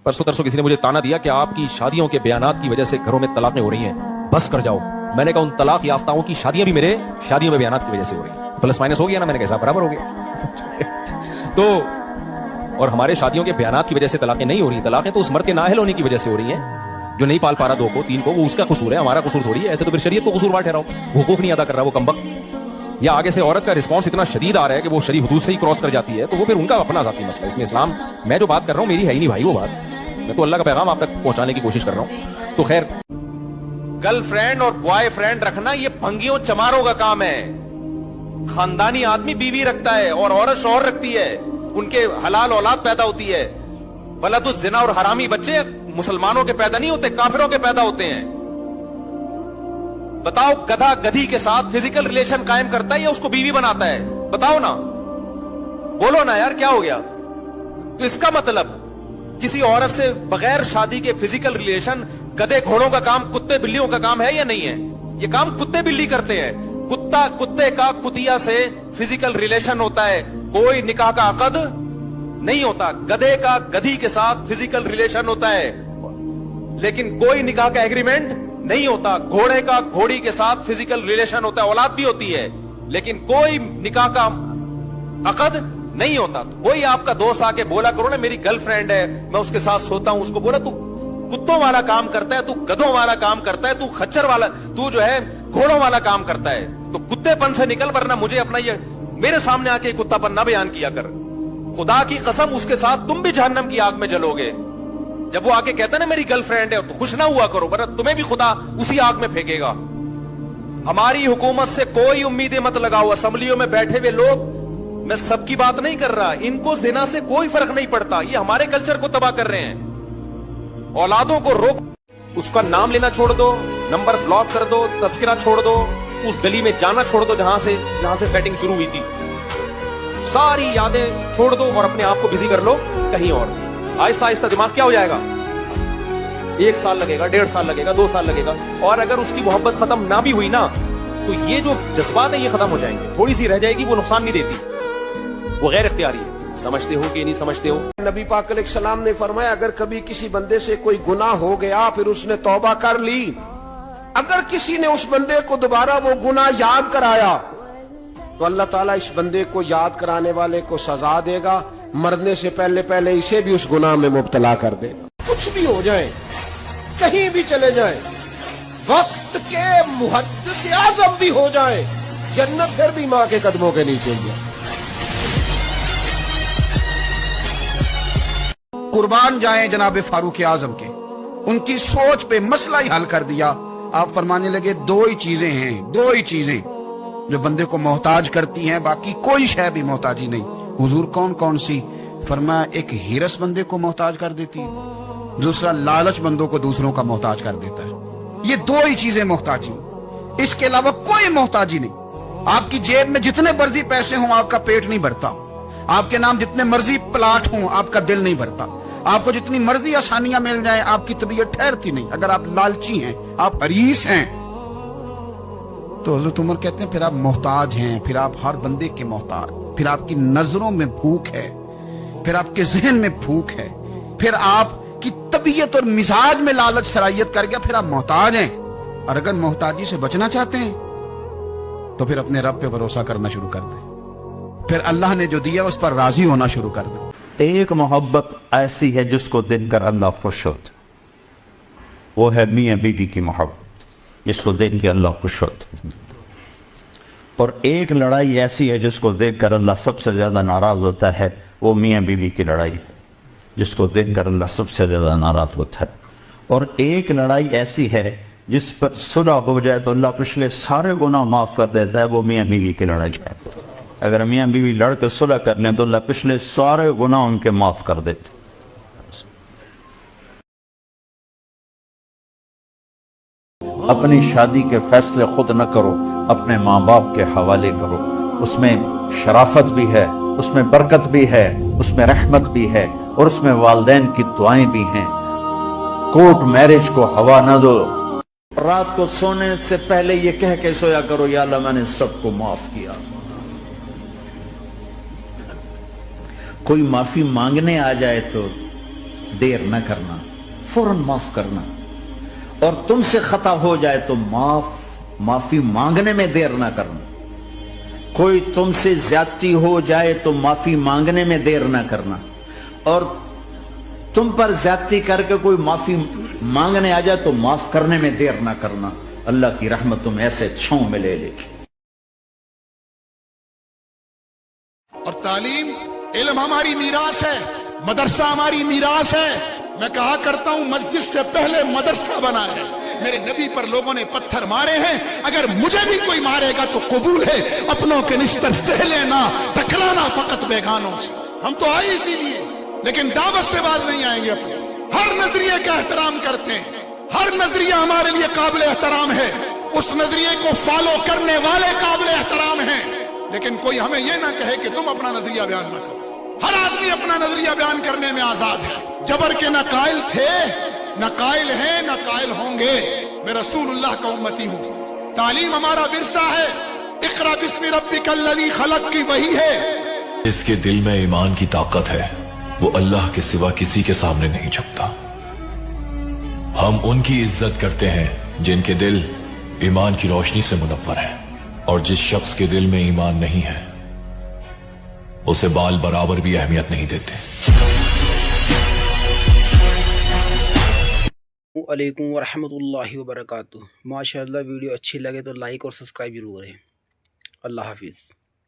परसों तरसों किसी ने मुझे ताना दिया कि आपकी शादियों के बयानात की वजह से घरों में तलाकें हो रही हैं, बस कर जाओ। मैंने कहा उन तलाक याफ्ताओं की शादियां भी मेरे शादियों में बयानात की वजह से हो रही हैं। प्लस माइनस हो गया ना, मैंने कैसा बराबर हो गया। तो और हमारे शादियों के बयानात की वजह से तलाकें नहीं हो रही, तलाकें तो उस मर्द के नाअहल होने की वजह से हो रही हैं जो नहीं पाल पा रहा 2 को 3 को, वो उसका कसूर है, हमारा कसूर थोड़ी है। ऐसे तो फिर शरीयत को कसूरवार ठहराओ, हुकूक नहीं अदा कर रहा वो कमबख्त, या आगे से औरत का रिस्पॉन्स इतना शदीद आ रहा है कि वो शरीय हुदूद से ही क्रॉस कर जाती है, तो वो फिर उनका अपना ज़ाती मसला। इसमें इस्लाम, मैं जो बात कर रहा हूँ मेरी है ही नहीं भाई वो बात, मैं तो अल्लाह का पैगाम आप तक पहुंचाने की कोशिश कर रहा हूँ। तो खैर, गर्लफ्रेंड और बॉयफ्रेंड रखना ये भंगियों चमारों का काम है। खानदानी आदमी बीवी रखता है और औरत शौहर रखती है, उनके हलाल औलाद पैदा होती है। वलदुज़ ज़िना और हरामी बच्चे मुसलमानों के पैदा नहीं होते, काफिरों के पैदा होते हैं। बताओ, गधा गधी के साथ फिजिकल रिलेशन कायम करता है या उसको बीवी बनाता है? बताओ ना, बोलो ना यार, क्या हो गया? तो इसका मतलब किसी औरत से बगैर शादी के फिजिकल रिलेशन गधे घोड़ों का काम, कुत्ते बिल्लियों का काम है या नहीं है? ये काम कुत्ते बिल्ली करते हैं। कुत्ता कुत्ते का कुतिया से फिजिकल रिलेशन होता है, कोई निकाह का अकद नहीं होता। गधे का गधी के साथ फिजिकल रिलेशन होता है लेकिन कोई निकाह का एग्रीमेंट नहीं होता। घोड़े का घोड़ी के साथ फिजिकल रिलेशन होता है, औलाद भी होती है, लेकिन कोई निकाह का अकद नहीं होता। तो कोई आपका दोस्त आके बोला करो ना, मेरी गर्लफ्रेंड है, मैं उसके साथ सोता हूं, उसको बोला तू कुत्तों वाला काम करता है, तू गधों वाला काम करता है, तू खच्चर वाला, तू जो है घोड़ों वाला काम करता है, तो कुत्तेपन से निकल, वरना मुझे अपना ये मेरे सामने आके कुत्तापन ना बयान किया कर। खुदा की कसम, उसके साथ तुम भी जहन्नम की आग में जलोगे। जब वो आके कहता है ना मेरी गर्लफ्रेंड है, तो खुश ना हुआ करो, वरना तुम्हें भी खुदा उसी आग में फेंकेगा। हमारी हुकूमत से कोई उम्मीदें मत लगाओ। असेंबलियों में बैठे हुए लोग, मैं सबकी बात नहीं कर रहा, इनको जिना से कोई फर्क नहीं पड़ता, ये हमारे कल्चर को तबाह कर रहे हैं। औलादों को रोक, उसका नाम लेना छोड़ दो, नंबर ब्लॉक कर दो, तस्करा छोड़ दो, उस गली में जाना छोड़ दो जहां से सेटिंग शुरू हुई थी। सारी यादें छोड़ दो और अपने आप को बिजी कर लो कहीं और। आहिस्ता आहिस्ता दिमाग क्या हो जाएगा, 1 साल लगेगा, 1.5 साल लगेगा, 2 साल लगेगा, और अगर उसकी मोहब्बत खत्म ना भी हुई ना, तो ये जो जज्बात है ये खत्म हो जाएंगे, थोड़ी सी रह जाएगी, वो नुकसान नहीं देती, वो गैर इख्तियारी है। समझते हो कि नहीं समझते हो? नबी पाक अलैहिस्सलाम ने फरमाया, अगर कभी किसी बंदे से कोई गुनाह हो गया, फिर उसने तौबा कर ली, अगर किसी ने उस बंदे को दोबारा वो गुनाह याद कराया, तो अल्लाह ताला इस बंदे को याद कराने वाले को सजा देगा, मरने से पहले पहले इसे भी उस गुनाह में मुब्तला कर देगा। कुछ भी हो जाए, कहीं भी चले जाए, वक्त के मुहद्दिस आज़म भी हो जाए, जन्नत फिर भी माँ के कदमों के नीचे ही है। कुर्बान जाएं जनाब फारूक आजम के, उनकी सोच पे मसला ही हल कर दिया। आप फरमाने लगे 2 ही चीजें हैं, 2 ही चीजें जो बंदे को मोहताज करती हैं, बाकी कोई शय भी मोहताजी नहीं। हुजूर कौन कौन सी? फरमाया, एक हिरस बंदे को मोहताज कर देती है, दूसरा लालच बंदों को दूसरों का मोहताज कर देता है। ये 2 ही चीजें मोहताजी, इसके अलावा कोई मोहताजी नहीं। आपकी जेब में जितने मर्जी पैसे हों, आपका पेट नहीं भरता। आपके नाम जितने मर्जी प्लाट हों, आपका दिल नहीं भरता। आपको जितनी मर्जी आसानियां मिल जाए, आपकी तबीयत ठहरती नहीं। अगर आप लालची हैं, आप हरीस हैं, तो हज़रत उमर कहते हैं फिर आप मोहताज हैं, फिर आप हर बंदे के मोहताज, फिर आपकी नजरों में भूख है, फिर आपके जहन में भूख है, फिर आपकी तबीयत और मिजाज में लालच सरायत कर गया, फिर आप मोहताज हैं। और अगर मोहताजी से बचना चाहते हैं तो फिर अपने रब पे भरोसा करना शुरू कर दें, फिर अल्लाह ने जो दिया उस पर राजी होना शुरू कर दें। एक मोहब्बत ऐसी है जिसको देखकर अल्लाह खुश होता, वो है मियाँ बीवी की मोहब्बत, जिसको देख के अल्लाह खुश होता। और एक लड़ाई ऐसी है जिसको देखकर अल्लाह सबसे ज्यादा नाराज होता है, वो मियाँ बीवी की लड़ाई है, जिसको देखकर अल्लाह सबसे ज्यादा नाराज होता है। और एक लड़ाई ऐसी है जिस पर सुलह हो जाए तो अल्लाह पिछले सारे गुनाह माफ कर देता है, वो मियाँ बीवी की लड़ाई है। अगर मियाँ बीवी लड़ के सुलह कर लें तो अल्लाह पिछले सारे गुनाह उनके माफ कर देते। अपनी शादी के फैसले खुद न करो, अपने माँ बाप के हवाले करो। उसमें शराफत भी है, उसमें बरकत भी है, उसमें रहमत भी है, और उसमें वालिदैन की दुआएं भी हैं। कोर्ट मैरिज को हवा न दो। रात को सोने से पहले ये कह के सोया करो, या अल्लाह मैंने सबको माफ किया। कोई माफी मांगने आ जाए तो देर न करना, फौरन माफ करना। और तुमसे खता हो जाए तो माफी मांगने में देर न करना। कोई तुमसे ज्यादती हो जाए तो माफी मांगने में देर न करना, और तुम पर ज्यादती करके कोई माफी मांगने आ जाए तो माफ करने में देर न करना। अल्लाह की रहमत तुम ऐसे छांव में ले लेगी। और तालीम इल्म हमारी मीरास है, मदरसा हमारी मीरास है। मैं कहा करता हूं मस्जिद से पहले मदरसा बना है। मेरे नबी पर लोगों ने पत्थर मारे हैं, अगर मुझे भी कोई मारेगा तो कबूल है। अपनों के निश्तर सह लेना, टकराना फकत बेगानों से। हम तो आए इसीलिए, लेकिन दावत से बाज नहीं आएंगे। अपने हर नजरिए का एहतराम करते हैं, हर नजरिया हमारे लिए काबिल एहतराम है, उस नजरिए को फॉलो करने वाले काबिल एहतराम हैं। लेकिन कोई हमें यह ना कहे कि तुम अपना नजरिया बयान मत करो। हर आदमी अपना नजरिया बयान करने में आजाद है। जबर के न कायल थे, न कायल हैं, न कायल होंगे। मैं रसूलुल्लाह का उम्मती हूं। तालीम हमारा विरसा है। इक़रा बिस्मि रब्बिकल्लज़ी खलक़ की वही है। इसके दिल में ईमान की ताकत है, वो अल्लाह के सिवा किसी के सामने नहीं झुकता। हम उनकी इज्जत करते हैं जिनके दिल ईमान की रोशनी से मुनव्वर है, और जिस शख्स के दिल में ईमान नहीं है उसे बाल बराबर भी अहमियत नहीं देते। अलैकुम वरहमतुल्लाहि वबरकातुह। माशाअल्लाह, वीडियो अच्छी लगे तो लाइक और सब्सक्राइब जरूर करें। अल्लाह हाफिज़।